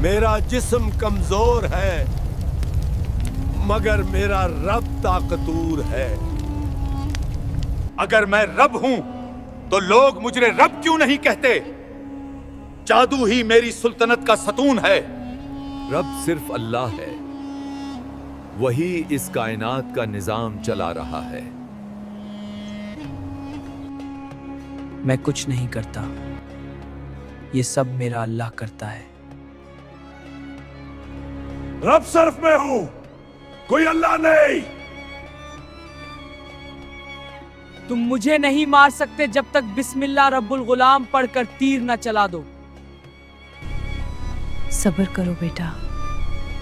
मेरा जिस्म कमजोर है मगर मेरा रब ताकतूर है। अगर मैं रब हूं तो लोग मुझे रब क्यों नहीं कहते? जादू ही मेरी सुल्तनत का सतून है। रब सिर्फ अल्लाह है, वही इस कायनात का निजाम चला रहा है। मैं कुछ नहीं करता, ये सब मेरा अल्लाह करता है। रब सिर्फ मैं हूं, कोई अल्लाह नहीं। तुम मुझे नहीं मार सकते जब तक बिस्मिल्लाह रब्बुल गुलाम पढ़कर तीर न चला दो। सब्र करो बेटा,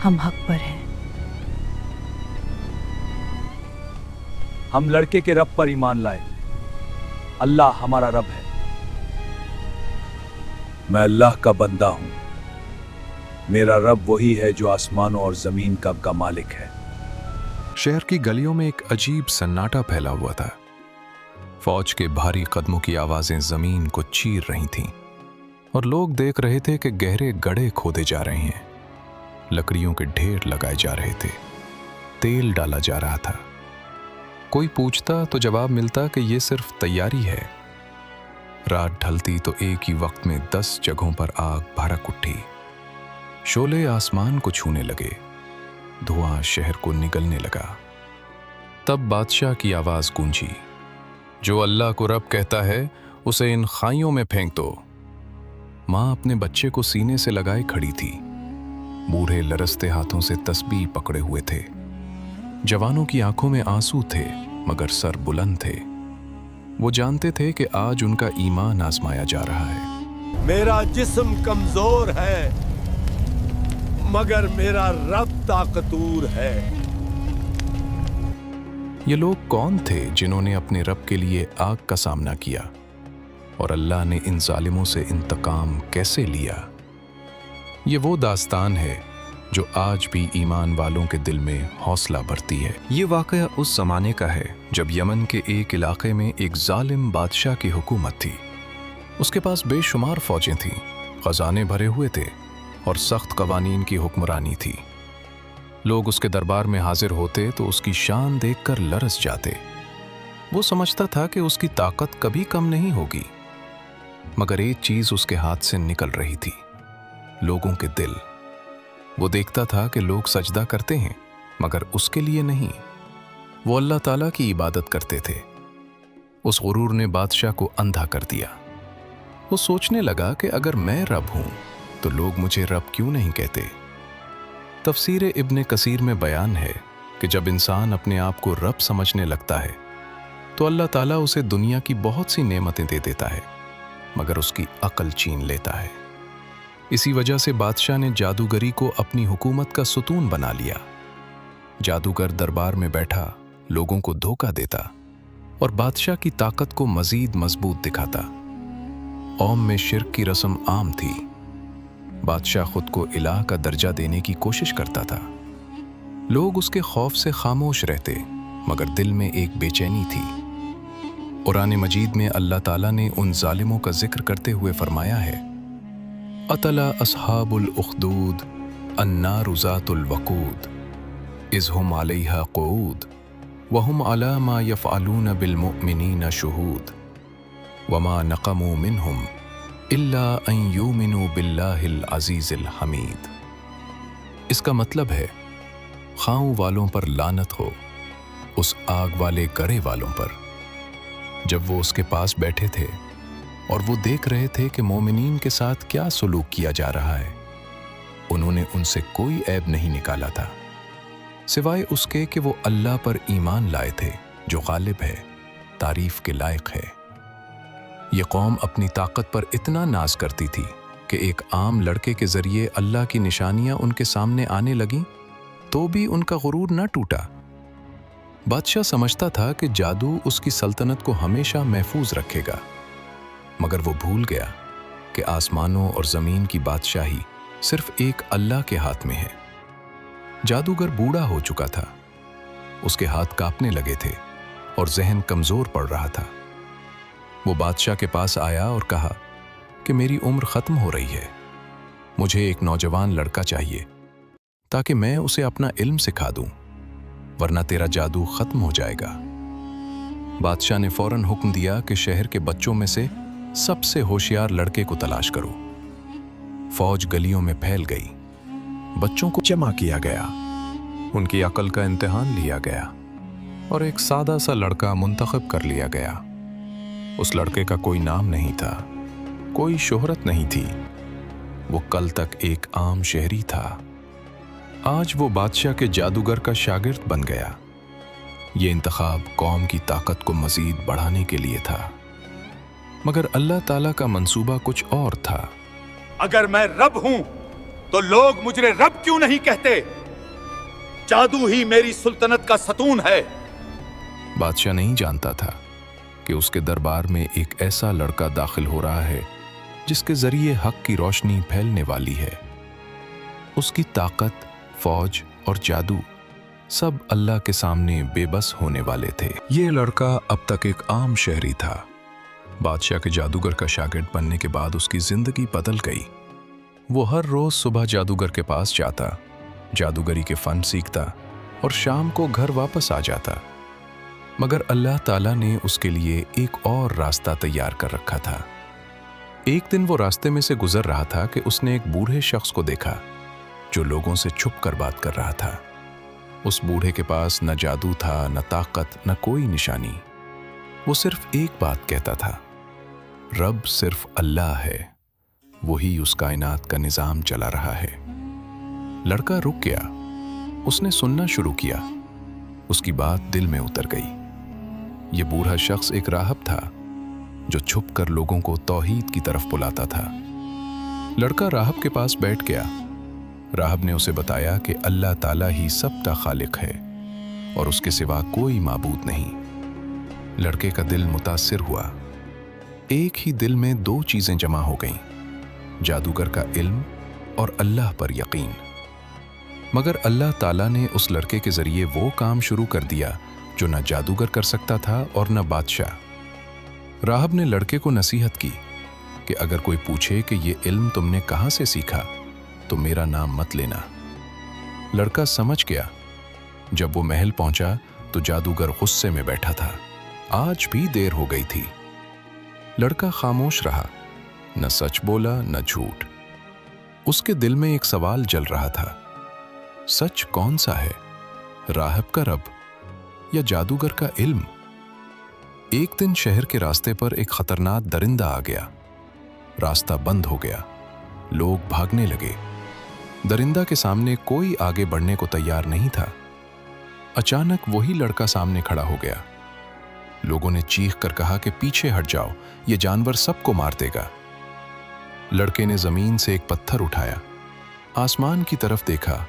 हम हक पर हैं। हम लड़के के रब पर ईमान लाए। अल्लाह हमारा रब है। मैं अल्लाह का बंदा हूं। मेरा रब वही है जो आसमानों और जमीन का मालिक है। शहर की गलियों में एक अजीब सन्नाटा फैला हुआ था। फौज के भारी कदमों की आवाजें जमीन को चीर रही थीं और लोग देख रहे थे कि गहरे गड्ढे खोदे जा रहे हैं, लकड़ियों के ढेर लगाए जा रहे थे, तेल डाला जा रहा था। कोई पूछता तो जवाब मिलता कि यह सिर्फ तैयारी है। रात ढलती तो एक ही वक्त में 10 जगहों पर आग भड़क उठी। शोले आसमान को छूने लगे, धुआं शहर को निगलने लगा। तब बादशाह की आवाज गूंजी, जो अल्लाह को रब कहता है उसे इन खाइयों में फेंक दो। मां अपने बच्चे को सीने से लगाए खड़ी थी। बूढ़े लरसते हाथों से तस्बीह पकड़े हुए थे। जवानों की आंखों में आंसू थे मगर सर बुलंद थे। वो जानते थे कि आज उनका ईमान आजमाया जा रहा है। मेरा जिस्म कमजोर है मगर मेरा रब ताकतूर है। ये लोग कौन थे जिन्होंने अपने रब के लिए आग का सामना किया, और अल्लाह ने इन जालिमों से इंतकाम कैसे लिया? ये वो दास्तान है जो आज भी ईमान वालों के दिल में हौसला भरती है। ये वाकया उस जमाने का है जब यमन के एक इलाके में एक जालिम बादशाह की हुकूमत थी। उसके पास बेशुमार फौजें थीं, खजाने भरे हुए थे और सख्त कवानीन की हुक्मरानी थी। लोग उसके दरबार में हाजिर होते तो उसकी शान देखकर लरस जाते। वो समझता था कि उसकी ताकत कभी कम नहीं होगी, मगर एक चीज उसके हाथ से निकल रही थी, लोगों के दिल। वो देखता था कि लोग सजदा करते हैं मगर उसके लिए नहीं, वो अल्लाह ताला की इबादत करते थे। उस गुरूर ने बादशाह को अंधा कर दिया। वो सोचने लगा कि अगर मैं रब हूं तो लोग मुझे रब क्यों नहीं कहते। तफसीर इब्ने कसीर में बयान है कि जब इंसान अपने आप को रब समझने लगता है तो अल्लाह ताला उसे दुनिया की बहुत सी नेमतें दे देता है मगर उसकी अक्ल छीन लेता है। इसी वजह से बादशाह ने जादूगरी को अपनी हुकूमत का सुतून बना लिया। जादूगर दरबार में बैठा लोगों को धोखा देता और बादशाह की ताकत को मजीद मजबूत दिखाता। कौम में शिर्क की रस्म आम थी। बादशाह खुद को इलाह का दर्जा देने की कोशिश करता था। लोग उसके खौफ से खामोश रहते मगर दिल में एक बेचैनी थी। कुरान मजीद में अल्लाह ताला ने उन जालिमों का जिक्र करते हुए फरमाया है, अतला अस्हाबुल उखदूद अन्नारु ज़ातुल वक़ूद इज़ हुम अलैहा क़ुऊद व हुम अला मा यफ़अलून बिल मुअमिनीन शुहूद व मा नक़मू मिनहुम इल्ला अन युमिनू बिल्लाहिल अज़ीज़िल हमीद। इसका मतलब है, खाऊं वालों पर लानत हो, उस आग वाले गड़े वालों पर। जब वो उसके पास बैठे थे और वो देख रहे थे कि मोमिनीन के साथ क्या सलूक किया जा रहा है, उन्होंने उनसे कोई ऐब नहीं निकाला था सिवाय उसके कि वो अल्लाह पर ईमान लाए थे जो गालिब है, तारीफ के लायक है। ये कौम अपनी ताकत पर इतना नाज करती थी कि एक आम लड़के के जरिए अल्लाह की निशानियां उनके सामने आने लगीं तो भी उनका गुरूर न टूटा। बादशाह समझता था कि जादू उसकी सल्तनत को हमेशा महफूज रखेगा, मगर वो भूल गया कि आसमानों और ज़मीन की बादशाही सिर्फ एक अल्लाह के हाथ में है। जादूगर बूढ़ा हो चुका था, उसके हाथ कांपने लगे थे और जहन कमज़ोर पड़ रहा था। वो बादशाह के पास आया और कहा कि मेरी उम्र ख़त्म हो रही है, मुझे एक नौजवान लड़का चाहिए ताकि मैं उसे अपना इल्म सिखा दूं, वरना तेरा जादू खत्म हो जाएगा। बादशाह ने फौरन हुक्म दिया कि शहर के बच्चों में से सबसे होशियार लड़के को तलाश करो। फौज गलियों में फैल गई, बच्चों को जमा किया गया, उनकी अकल का इम्तिहान लिया गया और एक सादा सा लड़का मुंतखब कर लिया गया। उस लड़के का कोई नाम नहीं था, कोई शोहरत नहीं थी, वो कल तक एक आम शहरी था। आज वो बादशाह के जादूगर का शागिर्द बन गया। ये इंतखाब कौम की ताकत को मजीद बढ़ाने के लिए था, मगर अल्लाह ताला का मंसूबा कुछ और था। अगर मैं रब हूं तो लोग मुझे रब क्यों नहीं कहते? जादू ही मेरी सुल्तनत का सतून है। बादशाह नहीं जानता था कि उसके दरबार में एक ऐसा लड़का दाखिल हो रहा है जिसके जरिए हक की रोशनी फैलने वाली है। उसकी ताकत, फौज और जादू सब अल्लाह के सामने बेबस होने वाले थे। ये लड़का अब तक एक आम शहरी था। बादशाह के जादूगर का शागिर्द बनने के बाद उसकी जिंदगी बदल गई। वो हर रोज सुबह जादूगर के पास जाता, जादूगरी के फन सीखता और शाम को घर वापस आ जाता। मगर अल्लाह ताला ने उसके लिए एक और रास्ता तैयार कर रखा था। एक दिन वो रास्ते में से गुजर रहा था कि उसने एक बूढ़े शख्स को देखा जो लोगों से छुप कर बात कर रहा था। उस बूढ़े के पास न जादू था, न ताकत, न कोई निशानी। वो सिर्फ एक बात कहता था, रब सिर्फ अल्लाह है, वही उस कायनात का निजाम चला रहा है। लड़का रुक गया, उसने सुनना शुरू किया। उसकी बात दिल में उतर गई। ये बूढ़ा शख्स एक राहब था जो छुप कर लोगों को तौहीद की तरफ बुलाता था। लड़का राहब के पास बैठ गया। राहब ने उसे बताया कि अल्लाह ताला ही सबका खालिक है और उसके सिवा कोई माबूद नहीं। लड़के का दिल मुतासिर हुआ। एक ही दिल में दो चीजें जमा हो गईं, जादूगर का इल्म और अल्लाह पर यकीन। मगर अल्लाह ताला ने उस लड़के के जरिए वो काम शुरू कर दिया जो न जादूगर कर सकता था और न बादशाह। राहब ने लड़के को नसीहत की कि अगर कोई पूछे कि ये इल्म तुमने कहाँ से सीखा तो मेरा नाम मत लेना। लड़का समझ गया। जब वो महल पहुंचा तो जादूगर गुस्से में बैठा था। आज भी देर हो गई थी। लड़का खामोश रहा, न सच बोला न झूठ। उसके दिल में एक सवाल जल रहा था, सच कौन सा है, राहब का रब या जादूगर का इल्म? एक दिन शहर के रास्ते पर एक खतरनाक दरिंदा आ गया। रास्ता बंद हो गया, लोग भागने लगे। दरिंदा के सामने कोई आगे बढ़ने को तैयार नहीं था। अचानक वही लड़का सामने खड़ा हो गया। लोगों ने चीख कर कहा कि पीछे हट जाओ, ये जानवर सबको मार देगा। लड़के ने जमीन से एक पत्थर उठाया, आसमान की तरफ देखा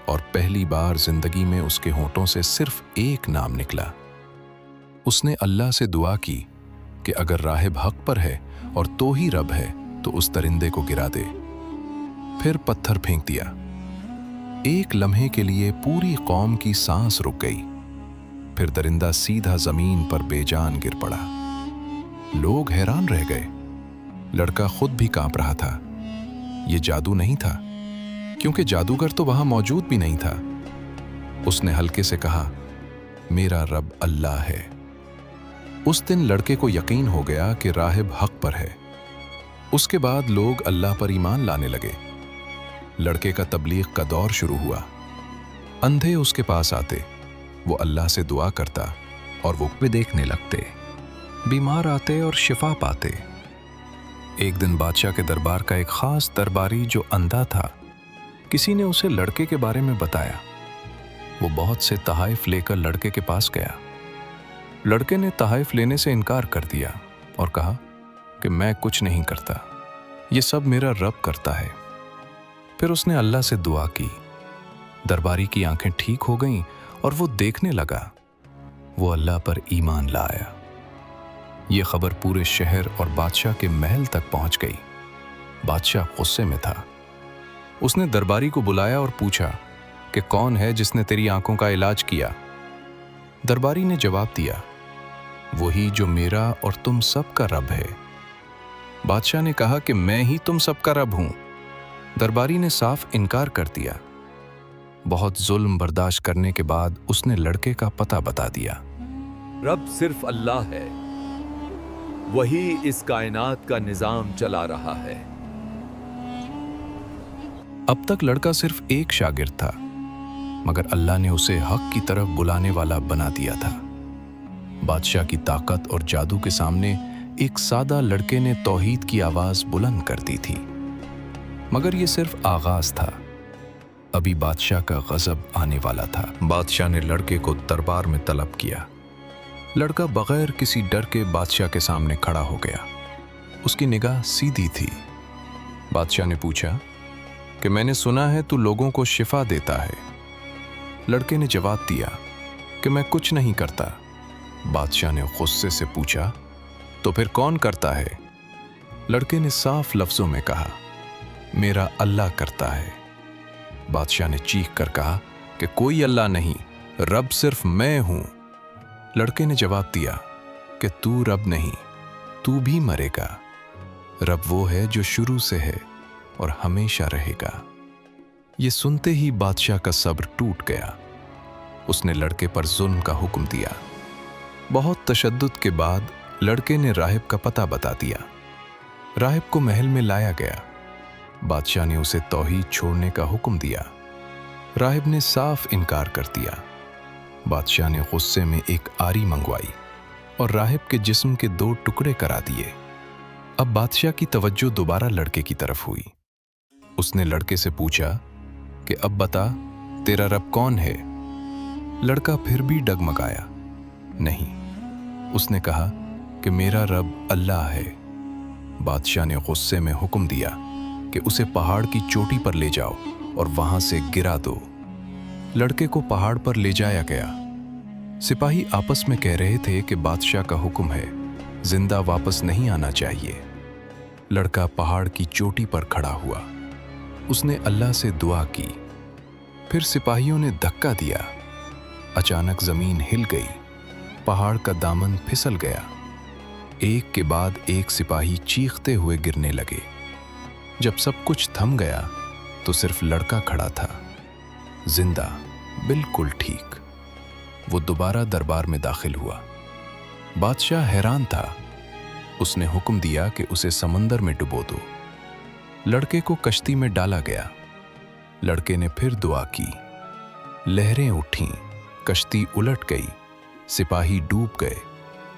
और पहली बार जिंदगी में उसके होंठों से सिर्फ एक नाम निकला। उसने अल्लाह से दुआ की कि अगर राहिब हक पर है और तो ही रब है तो उस दरिंदे को गिरा दे। फिर पत्थर फेंक दिया। एक लम्हे के लिए पूरी कौम की सांस रुक गई। फिर दरिंदा सीधा जमीन पर बेजान गिर पड़ा। लोग हैरान रह गए। लड़का खुद भी कांप रहा था। ये जादू नहीं था, क्योंकि जादूगर तो वहां मौजूद भी नहीं था। उसने हल्के से कहा, मेरा रब अल्लाह है। उस दिन लड़के को यकीन हो गया कि राहिब हक पर है। उसके बाद लोग अल्लाह पर ईमान लाने लगे। लड़के का तबलीग का दौर शुरू हुआ। अंधे उसके पास आते, वो अल्लाह से दुआ करता और वो भी देखने लगते। बीमार आते और शिफा पाते। एक दिन बादशाह के दरबार का एक खास दरबारी जो अंधा था, किसी ने उसे लड़के के बारे में बताया। वो बहुत से तहाइफ लेकर लड़के के पास गया। लड़के ने तहाइफ लेने से इनकार कर दिया और कहा कि मैं कुछ नहीं करता, ये सब मेरा रब करता है। फिर उसने अल्लाह से दुआ की। दरबारी की आंखें ठीक हो गईं और वो देखने लगा। वो अल्लाह पर ईमान लाया। ये खबर पूरे शहर और बादशाह के महल तक पहुंच गई। बादशाह गुस्से में था। उसने दरबारी को बुलाया और पूछा कि कौन है जिसने तेरी आंखों का इलाज किया। दरबारी ने जवाब दिया, वही जो मेरा और तुम सब का रब है। बादशाह ने कहा कि मैं ही तुम सब का रब हूं। दरबारी ने साफ इनकार कर दिया। बहुत जुल्म बर्दाश्त करने के बाद उसने लड़के का पता बता दिया। रब सिर्फ अल्लाह है, वही इस कायनात का निजाम चला रहा है। अब तक लड़का सिर्फ एक शागिर्द था, मगर अल्लाह ने उसे हक की तरफ बुलाने वाला बना दिया था। बादशाह की ताकत और जादू के सामने एक सादा लड़के ने तौहीद की आवाज बुलंद कर दी थी। मगर यह सिर्फ आगाज था, अभी बादशाह का गजब आने वाला था। बादशाह ने लड़के को दरबार में तलब किया। लड़का बगैर किसी डर के बादशाह के सामने खड़ा हो गया। उसकी निगाह सीधी थी। बादशाह ने पूछा कि मैंने सुना है तू लोगों को शिफा देता है। लड़के ने जवाब दिया कि मैं कुछ नहीं करता। बादशाह ने गुस्से से पूछा तो फिर कौन करता है? लड़के ने साफ लफ्जों में कहा मेरा अल्लाह करता है। बादशाह ने चीख कर कहा कि कोई अल्लाह नहीं, रब सिर्फ मैं हूं। लड़के ने जवाब दिया कि तू रब नहीं, तू भी मरेगा। रब वो है जो शुरू से है और हमेशा रहेगा। ये सुनते ही बादशाह का सब्र टूट गया। उसने लड़के पर जुल्म का हुक्म दिया। बहुत तशद्दुद के बाद लड़के ने राहिब का पता बता दिया। राहिब को महल में लाया गया। बादशाह ने उसे तौहीद छोड़ने का हुक्म दिया। राहिब ने साफ इनकार कर दिया। बादशाह ने गुस्से में एक आरी मंगवाई और राहिब के जिस्म के 2 टुकड़े करा दिए। अब बादशाह की तवज्जो दोबारा लड़के की तरफ हुई। उसने लड़के से पूछा कि अब बता तेरा रब कौन है? लड़का फिर भी डगमगाया। नहीं, उसने कहा कि मेरा रब अल्लाह है। बादशाह ने गुस्से में हुक्म दिया कि उसे पहाड़ की चोटी पर ले जाओ और वहां से गिरा दो। लड़के को पहाड़ पर ले जाया गया। सिपाही आपस में कह रहे थे कि बादशाह का हुक्म है, जिंदा वापस नहीं आना चाहिए। लड़का पहाड़ की चोटी पर खड़ा हुआ। उसने अल्लाह से दुआ की। फिर सिपाहियों ने धक्का दिया। अचानक जमीन हिल गई। पहाड़ का दामन फिसल गया। एक के बाद एक सिपाही चीखते हुए गिरने लगे। जब सब कुछ थम गया तो सिर्फ लड़का खड़ा था, जिंदा, बिल्कुल ठीक। वो दोबारा दरबार में दाखिल हुआ। बादशाह हैरान था। उसने हुक्म दिया कि उसे समंदर में डुबो दो। लड़के को कश्ती में डाला गया। लड़के ने फिर दुआ की। लहरें उठीं, कश्ती उलट गई, सिपाही डूब गए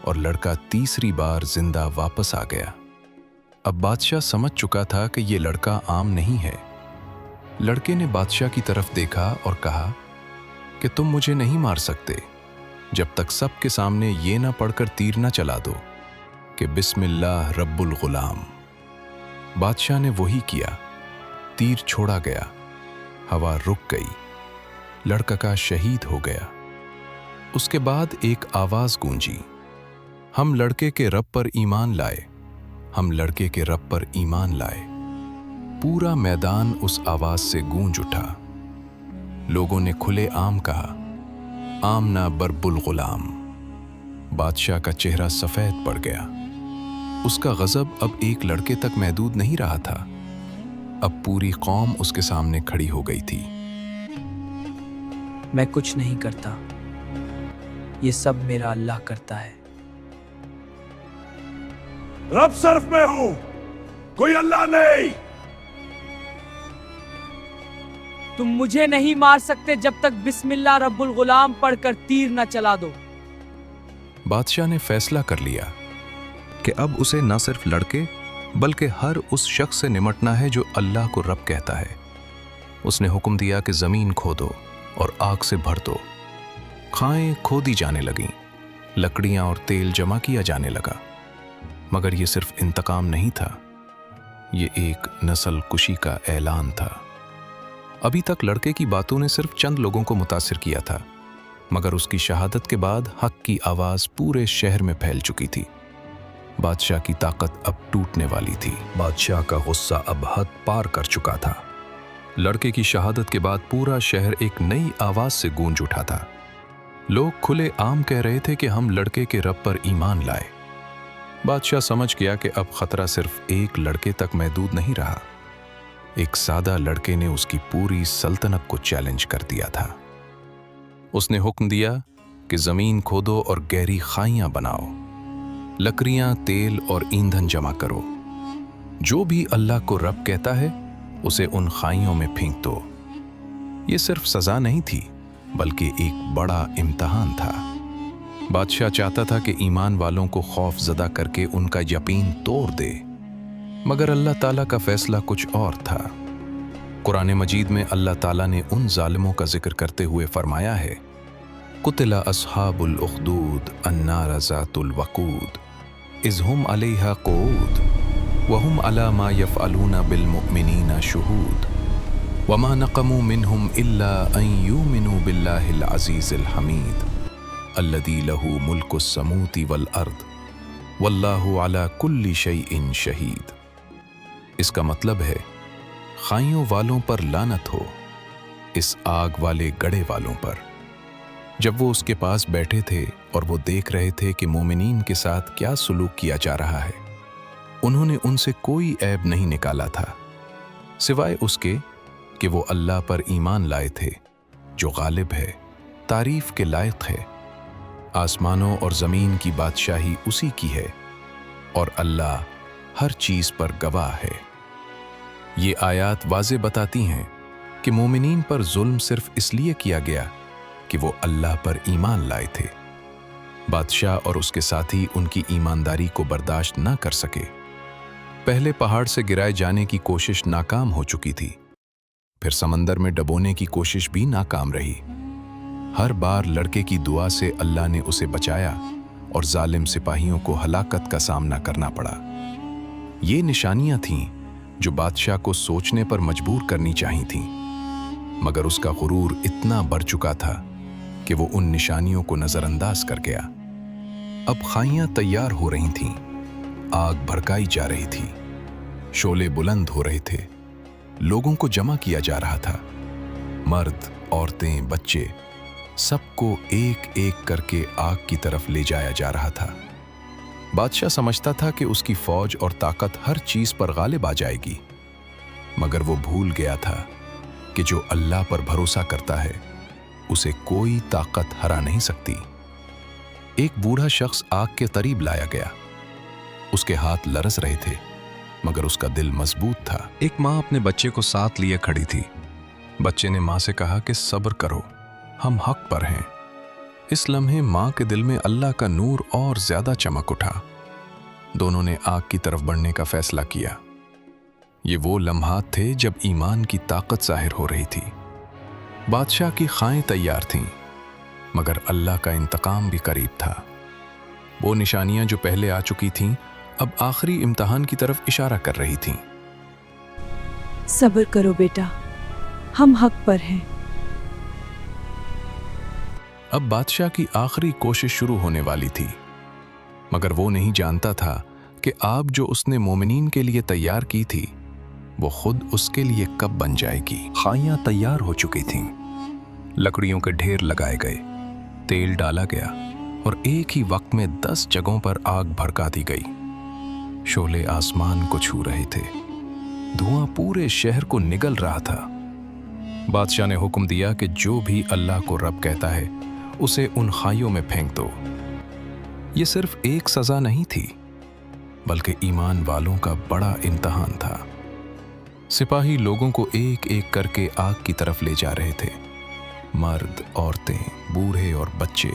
और लड़का तीसरी बार जिंदा वापस आ गया। अब बादशाह समझ चुका था कि ये लड़का आम नहीं है। लड़के ने बादशाह की तरफ देखा और कहा कि तुम मुझे नहीं मार सकते जब तक सबके सामने ये ना पढ़कर तीर ना चला दो कि बिस्मिल्लाह रब्बुल गुलाम। बादशाह ने वही किया। तीर छोड़ा गया। हवा रुक गई। लड़का शहीद हो गया। उसके बाद एक आवाज गूंजी, हम लड़के के रब पर ईमान लाए, हम लड़के के रब पर ईमान लाए। पूरा मैदान उस आवाज से गूंज उठा। लोगों ने खुले आम कहा, आमना बरबुल गुलाम। बादशाह का चेहरा सफेद पड़ गया। उसका गजब अब एक लड़के तक महदूद नहीं रहा था। अब पूरी कौम उसके सामने खड़ी हो गई थी। मैं कुछ नहीं करता, ये सब मेरा अल्लाह करता है। रब सिर्फ मैं हूं, कोई अल्लाह नहीं। तुम मुझे नहीं मार सकते जब तक बिस्मिल्लाह रब्बुल गुलाम पढ़कर तीर न चला दो। बादशाह ने फैसला कर लिया कि अब उसे न सिर्फ लड़के बल्कि हर उस शख्स से निमटना है जो अल्लाह को रब कहता है। उसने हुक्म दिया कि जमीन खोदो और आग से भर दो। खाएं खोदी जाने लगीं, लकड़ियां और तेल जमा किया जाने लगा। मगर यह सिर्फ इंतकाम नहीं था, ये एक नस्ल कुशी का ऐलान था। अभी तक लड़के की बातों ने सिर्फ चंद लोगों को मुतासिर किया था, मगर उसकी शहादत के बाद हक की आवाज पूरे शहर में फैल चुकी थी। बादशाह की ताकत अब टूटने वाली थी। बादशाह का गुस्सा अब हद पार कर चुका था। लड़के की शहादत के बाद पूरा शहर एक नई आवाज से गूंज उठा था। लोग खुले आम कह रहे थे कि हम लड़के के रब पर ईमान लाए। बादशाह समझ गया कि अब खतरा सिर्फ एक लड़के तक महदूद नहीं रहा। एक सादा लड़के ने उसकी पूरी सल्तनत को चैलेंज कर दिया था। उसने हुक्म दिया कि जमीन खोदो और गहरी खाइयां बनाओ, लकड़ियां, तेल और ईंधन जमा करो। जो भी अल्लाह को रब कहता है उसे उन खाइयों में फेंक दो। ये सिर्फ सजा नहीं थी बल्कि एक बड़ा इम्तिहान था। बादशाह चाहता था कि ईमान वालों को खौफ ज़दा करके उनका यकीन तोड़ दे, मगर अल्लाह ताला का फैसला कुछ और था। कुरान मजीद में अल्लाह ताला ने उन जालिमों का जिक्र करते हुए फरमाया है, कुतिला अस्हाबुल उख्दूद अन्नार ज़ातुल वक़ूद इज़ हुम अलैहा क़ुऊद वहुम अला मा यफ़अलूना बिल मुअमिनीना शुहूद वमा नक़मू मिनहुम इल्ला अन युमिनू बिल्लाहिल अज़ीज़िल हमीद अल्लज़ी लहू मुल्कुस समूति वल अर्द वल्लाहु अला कुल्ली शैइन शहीद। इसका मतलब है, खाइयों वालों पर लानत हो, इस आग वाले गड़े वालों पर। जब वो उसके पास बैठे थे और वो देख रहे थे कि मोमिनीन के साथ क्या सुलूक किया जा रहा है, उन्होंने उनसे कोई ऐब नहीं निकाला था, सिवाय उसके कि वो अल्लाह पर ईमान लाए थे जो गालिब है, तारीफ के लायक है। आसमानों और ज़मीन की बादशाही उसी की है और अल्लाह हर चीज़ पर गवाह है। ये आयात वाज़े बताती हैं कि मोमिनीन पर जुल्म सिर्फ इसलिए किया गया कि वो अल्लाह पर ईमान लाए थे। बादशाह और उसके साथी उनकी ईमानदारी को बर्दाश्त न कर सके। पहले पहाड़ से गिराए जाने की कोशिश नाकाम हो चुकी थी, फिर समंदर में डबोने की कोशिश भी नाकाम रही। हर बार लड़के की दुआ से अल्लाह ने उसे बचाया और जालिम सिपाहियों को हलाकत का सामना करना पड़ा। ये निशानियां थीं जो बादशाह को सोचने पर मजबूर करनी चाहिए थीं, मगर उसका गुरूर इतना बढ़ चुका था कि वो उन निशानियों को नजरअंदाज कर गया। अब खाइयां तैयार हो रही थीं, आग भड़काई जा रही थी, शोले बुलंद हो रहे थे, लोगों को जमा किया जा रहा था। मर्द, औरतें, बच्चे, सबको एक एक करके आग की तरफ ले जाया जा रहा था। बादशाह समझता था कि उसकी फौज और ताकत हर चीज पर गालिब आ जाएगी, मगर वो भूल गया था कि जो अल्लाह पर भरोसा करता है उसे कोई ताकत हरा नहीं सकती। एक बूढ़ा शख्स आग के करीब लाया गया। उसके हाथ लरस रहे थे, मगर उसका दिल मजबूत था। एक माँ अपने बच्चे को साथ लिए खड़ी थी। बच्चे ने माँ से कहा कि सब्र करो, हम हक पर हैं। इस लम्हे माँ के दिल में अल्लाह का नूर और ज्यादा चमक उठा। दोनों ने आग की तरफ बढ़ने का फैसला किया। ये वो लम्हात थे जब ईमान की ताकत जाहिर हो रही थी। बादशाह की खाएं तैयार थीं, मगर अल्लाह का इंतकाम भी करीब था। वो निशानियां जो पहले आ चुकी थीं अब आखिरी इम्तिहान की तरफ इशारा कर रही थीं। सब्र करो बेटा, हम हक पर हैं। अब बादशाह की आखिरी कोशिश शुरू होने वाली थी, मगर वो नहीं जानता था कि आग जो उसने मोमिनीन के लिए तैयार की थी वो खुद उसके लिए कब बन जाएगी। खाइयां तैयार हो चुकी थीं, लकड़ियों के ढेर लगाए गए, तेल डाला गया और एक ही वक्त में 10 जगहों पर आग भड़का दी गई। शोले आसमान को छू रहे थे, धुआं पूरे शहर को निगल रहा था। बादशाह ने हुक्म दिया कि जो भी अल्लाह को रब कहता है उसे उन खाइयों में फेंक दो। ये सिर्फ एक सजा नहीं थी, बल्कि ईमान वालों का बड़ा इम्तिहान था। सिपाही लोगों को एक एक करके आग की तरफ ले जा रहे थे। मर्द, औरतें, बूढ़े और बच्चे,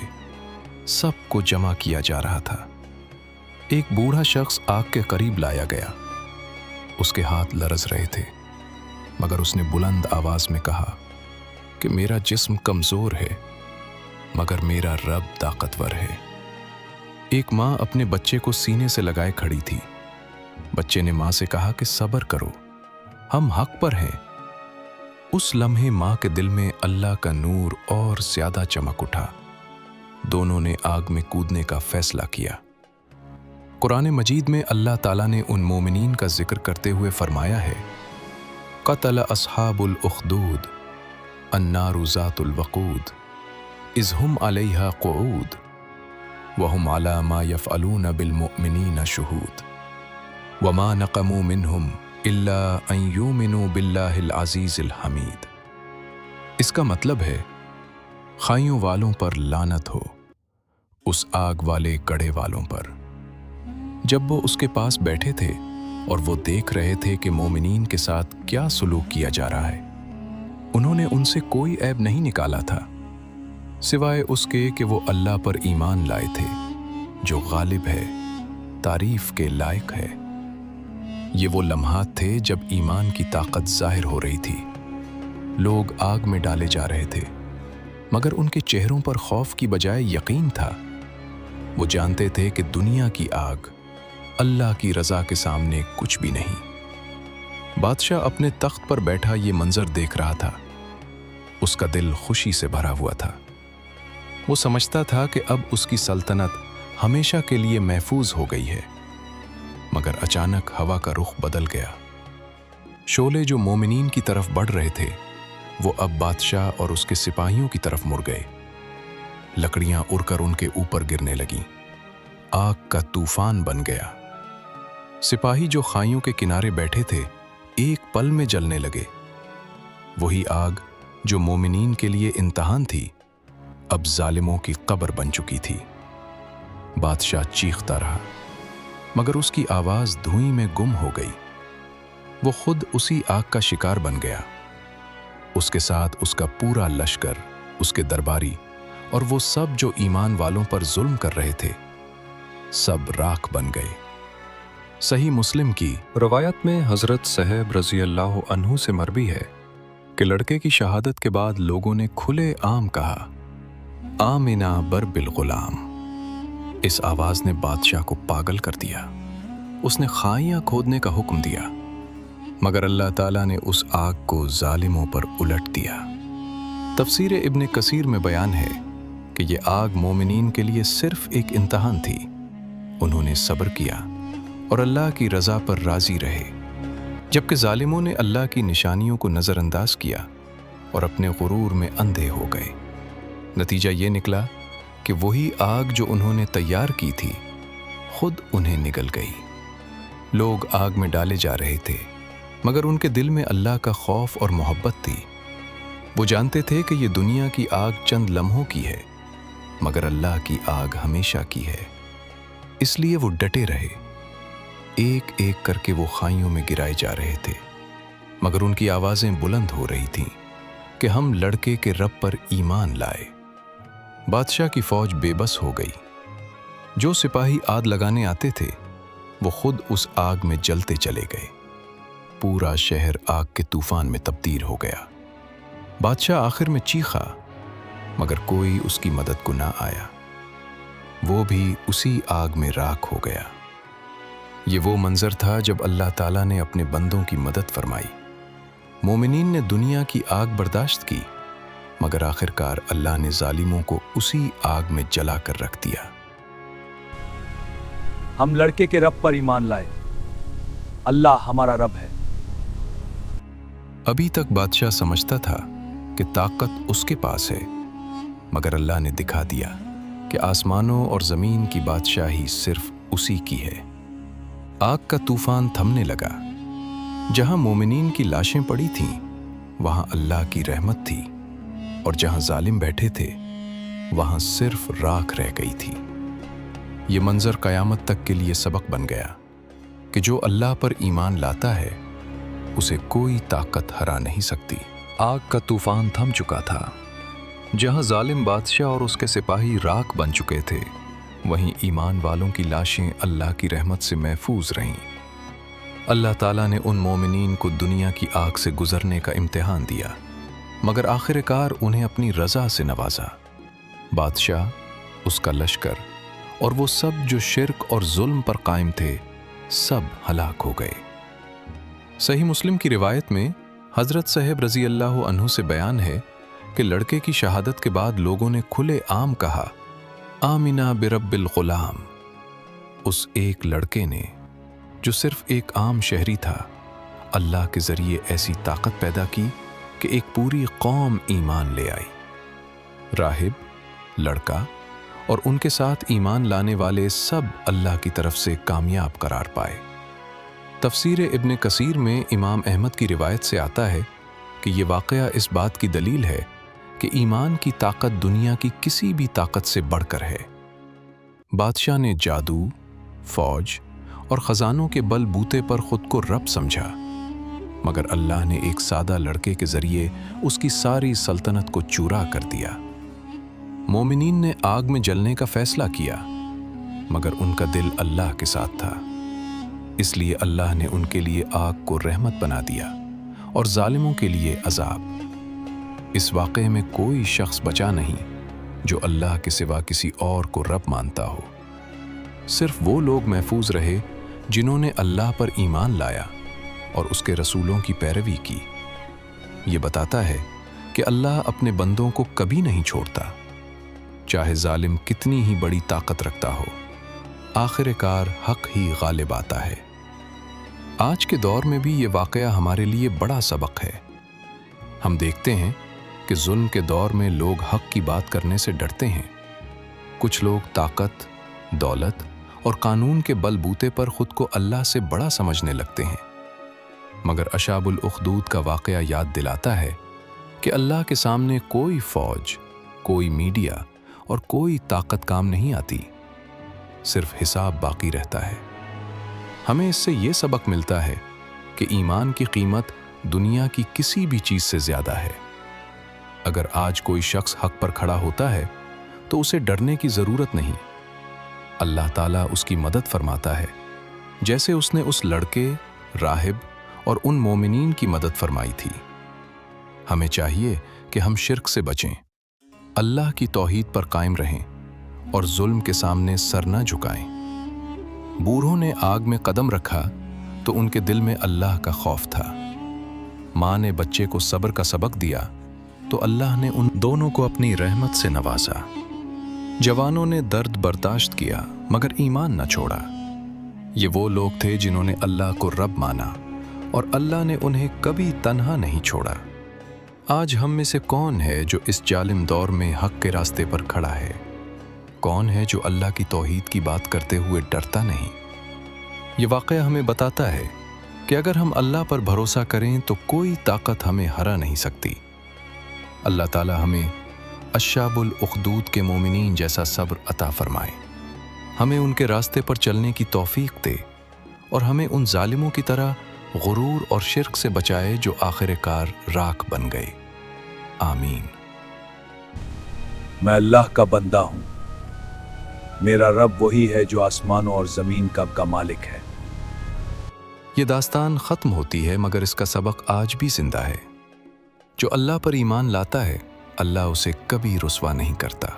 सबको जमा किया जा रहा था। एक बूढ़ा शख्स आग के करीब लाया गया। उसके हाथ लरस रहे थे, मगर उसने बुलंद आवाज में कहा कि मेरा जिस्म कमजोर है, मगर मेरा रब ताकतवर है। एक माँ अपने बच्चे को सीने से लगाए खड़ी थी। बच्चे ने माँ से कहा कि सब्र करो, हम हक पर हैं। उस लम्हे माँ के दिल में अल्लाह का नूर और ज्यादा चमक उठा। दोनों ने आग में कूदने का फैसला किया। कुरान मजीद में अल्लाह ताला ने उन मोमिनीन का जिक्र करते हुए फरमाया है, क़तल अस्हाबुल उख्दूद अन्नारु ज़ातुल वक़ूद इज़ हुम अलैहा क़ुऊद वहुम अला मा यफ़अलूना बिल मुअमिनीना शुहूद वमा नक़मू मिनहुम इल्ला अन युमिनु बिल्लाहिल अज़ीज़िल हमीद। इसका मतलब है खाइयों वालों पर लानत हो, उस आग वाले कड़े वालों पर। जब वो उसके पास बैठे थे और वो देख रहे थे कि मोमिनीन के साथ क्या सलूक किया जा रहा है, उन्होंने उनसे कोई ऐब नहीं निकाला था सिवाय उसके कि वो अल्लाह पर ईमान लाए थे जो गालिब है, तारीफ के लायक है। ये वो लम्हात थे जब ईमान की ताकत जाहिर हो रही थी। लोग आग में डाले जा रहे थे, मगर उनके चेहरों पर खौफ की बजाय यकीन था। वो जानते थे कि दुनिया की आग अल्लाह की रज़ा के सामने कुछ भी नहीं। बादशाह अपने तख्त पर बैठा ये मंजर देख रहा था। उसका दिल खुशी से भरा हुआ था। वो समझता था कि अब उसकी सल्तनत हमेशा के लिए महफूज हो गई है। मगर अचानक हवा का रुख बदल गया। शोले जो मोमिनीन की तरफ बढ़ रहे थे, वो अब बादशाह और उसके सिपाहियों की तरफ मुड़ गए। लकड़ियां उड़कर उनके ऊपर गिरने लगीं। आग का तूफान बन गया। सिपाही जो खाइयों के किनारे बैठे थे, एक पल में जलने लगे। वही आग जो मोमिनीन के लिए इम्तिहान थी, अब जालिमों की कब्र बन चुकी थी। बादशाह चीखता रहा, मगर उसकी आवाज धुएं में गुम हो गई। वो खुद उसी आग का शिकार बन गया। उसके साथ उसका पूरा लश्कर, उसके दरबारी और वो सब जो ईमान वालों पर जुल्म कर रहे थे, सब राख बन गए। सही मुस्लिम की रवायत में हजरत सहब रजी अल्लाह अन्हु से मरवी है कि लड़के की शहादत के बाद लोगों ने खुले आम कहा, आमिना बर बिल गुलाम। इस आवाज ने बादशाह को पागल कर दिया। उसने खाइयां खोदने का हुक्म दिया, मगर अल्लाह ताला ने उस आग को जालिमों पर उलट दिया। तफसीर इब्न कसीर में बयान है कि यह आग मोमिनीन के लिए सिर्फ एक इम्तिहान थी। उन्होंने सब्र किया और अल्लाह की रज़ा पर राजी रहे, जबकि जालिमों ने अल्लाह की निशानियों को नज़रअंदाज किया और अपने गुरूर में अंधे हो गए। नतीजा ये निकला कि वही आग जो उन्होंने तैयार की थी, खुद उन्हें निगल गई। लोग आग में डाले जा रहे थे, मगर उनके दिल में अल्लाह का खौफ और मोहब्बत थी। वो जानते थे कि ये दुनिया की आग चंद लम्हों की है, मगर अल्लाह की आग हमेशा की है। इसलिए वो डटे रहे। एक एक करके वो खाइयों में गिराए जा रहे थे, मगर उनकी आवाज़ें बुलंद हो रही थीं कि हम लड़के के रब पर ईमान लाए। बादशाह की फौज बेबस हो गई। जो सिपाही आग लगाने आते थे, वो खुद उस आग में जलते चले गए। पूरा शहर आग के तूफान में तब्दील हो गया। बादशाह आखिर में चीखा, मगर कोई उसकी मदद को ना आया। वो भी उसी आग में राख हो गया। ये वो मंजर था जब अल्लाह ताला ने अपने बंदों की मदद फरमाई। मोमिनीन ने दुनिया की आग बर्दाश्त की, मगर आखिरकार अल्लाह ने जालिमों को उसी आग में जला कर रख दिया। हम लड़के के रब पर ईमान लाए। अल्लाह हमारा रब है। अभी तक बादशाह समझता था कि ताकत उसके पास है, मगर अल्लाह ने दिखा दिया कि आसमानों और ज़मीन की बादशाही सिर्फ उसी की है। आग का तूफान थमने लगा। जहां मोमिनीन की लाशें पड़ी थीं, वहां अल्लाह की रहमत थी, और जहां जालिम बैठे थे, वहां सिर्फ राख रह गई थी। ये मंजर कयामत तक के लिए सबक बन गया कि जो अल्लाह पर ईमान लाता है, उसे कोई ताकत हरा नहीं सकती। आग का तूफान थम चुका था। जहां जालिम बादशाह और उसके सिपाही राख बन चुके थे, वहीं ईमान वालों की लाशें अल्लाह की रहमत से महफूज रहीं। अल्लाह ताला ने उन मोमिनीन को दुनिया की आग से गुजरने का इम्तिहान दिया, मगर आखिरकार उन्हें अपनी रज़ा से नवाजा। बादशाह, उसका लश्कर और वो सब जो शिर्क और जुल्म पर कायम थे, सब हलाक हो गए। सही मुस्लिम की रिवायत में हज़रत साहब रज़ी अल्लाह अन्हु से बयान है कि लड़के की शहादत के बाद लोगों ने खुले आम कहा, आमिना बिरब्बिल गुलाम। उस एक लड़के ने, जो सिर्फ एक आम शहरी था, अल्लाह के ज़रिए ऐसी ताकत पैदा की कि एक पूरी कौम ईमान ले आई। राहिब, लड़का और उनके साथ ईमान लाने वाले सब अल्लाह की तरफ से कामयाब करार पाए। तफसीर इब्न कसीर में इमाम अहमद की रिवायत से आता है कि ये वाक़या इस बात की दलील है कि ईमान की ताकत दुनिया की किसी भी ताकत से बढ़कर है। बादशाह ने जादू, फौज और ख़जानों के बल बूते पर ख़ुद को रब समझा, मगर अल्लाह ने एक सादा लड़के के ज़रिए उसकी सारी सल्तनत को चूरा कर दिया। मोमिनीन ने आग में जलने का फ़ैसला किया, मगर उनका दिल अल्लाह के साथ था, इसलिए अल्लाह ने उनके लिए आग को रहमत बना दिया और जालिमों के लिए अजाब। इस वाक़े में कोई शख्स बचा नहीं जो अल्लाह के सिवा किसी और को रब मानता हो। सिर्फ वो लोग महफूज रहे जिन्होंने अल्लाह पर ईमान लाया और उसके रसूलों की पैरवी की। ये बताता है कि अल्लाह अपने बंदों को कभी नहीं छोड़ता, चाहे जालिम कितनी ही बड़ी ताकत रखता हो। आखिरकार हक ही गालिब आता है। आज के दौर में भी ये वाक़या हमारे लिए बड़ा सबक है। हम देखते हैं कि जुल्म के दौर में लोग हक की बात करने से डरते हैं। कुछ लोग ताकत, दौलत और कानून के बलबूते पर खुद को अल्लाह से बड़ा समझने लगते हैं, मगर अशाबुल उखदूद का वाक़या याद दिलाता है कि अल्लाह के सामने कोई फौज, कोई मीडिया और कोई ताकत काम नहीं आती। सिर्फ हिसाब बाकी रहता है। हमें इससे ये सबक मिलता है कि ईमान की कीमत दुनिया की किसी भी चीज़ से ज़्यादा है। अगर आज कोई शख्स हक पर खड़ा होता है तो उसे डरने की ज़रूरत नहीं। अल्लाह ताला उसकी मदद फरमाता है, जैसे उसने उस लड़के, राहिब और उन मोमिनीन की मदद फरमाई थी। हमें चाहिए कि हम शिर्क से बचें, अल्लाह की तौहीद पर कायम रहें और जुल्म के सामने सर न झुकाएं। बूढ़ों ने आग में कदम रखा तो उनके दिल में अल्लाह का खौफ था। माँ ने बच्चे को सब्र का सबक दिया तो अल्लाह ने उन दोनों को अपनी रहमत से नवाजा। जवानों ने दर्द बर्दाश्त किया मगर ईमान न छोड़ा। ये वो लोग थे जिन्होंने अल्लाह को रब माना और अल्लाह ने उन्हें कभी तन्हा नहीं छोड़ा। आज हम में से कौन है जो इस जालिम दौर में हक के रास्ते पर खड़ा है? कौन है जो अल्लाह की तौहीद की बात करते हुए डरता नहीं? ये वाक़या हमें बताता है कि अगर हम अल्लाह पर भरोसा करें तो कोई ताकत हमें हरा नहीं सकती। अल्लाह ताला हमें अशाबुल उखदूद के मोमिनीन जैसा सब्र अता फरमाए, हमें उनके रास्ते पर चलने की तौफीक दे और हमें उन जालिमों की तरह गुरूर और शिर्क से बचाए जो आखिरकार राख बन गए। आमीन। मैं अल्लाह का बंदा हूँ, मेरा रब वही है जो आसमानों और ज़मीन का मालिक है। ये दास्तान ख़त्म होती है मगर इसका सबक आज भी जिंदा है। जो अल्लाह पर ईमान लाता है, अल्लाह उसे कभी रुस्वा नहीं करता।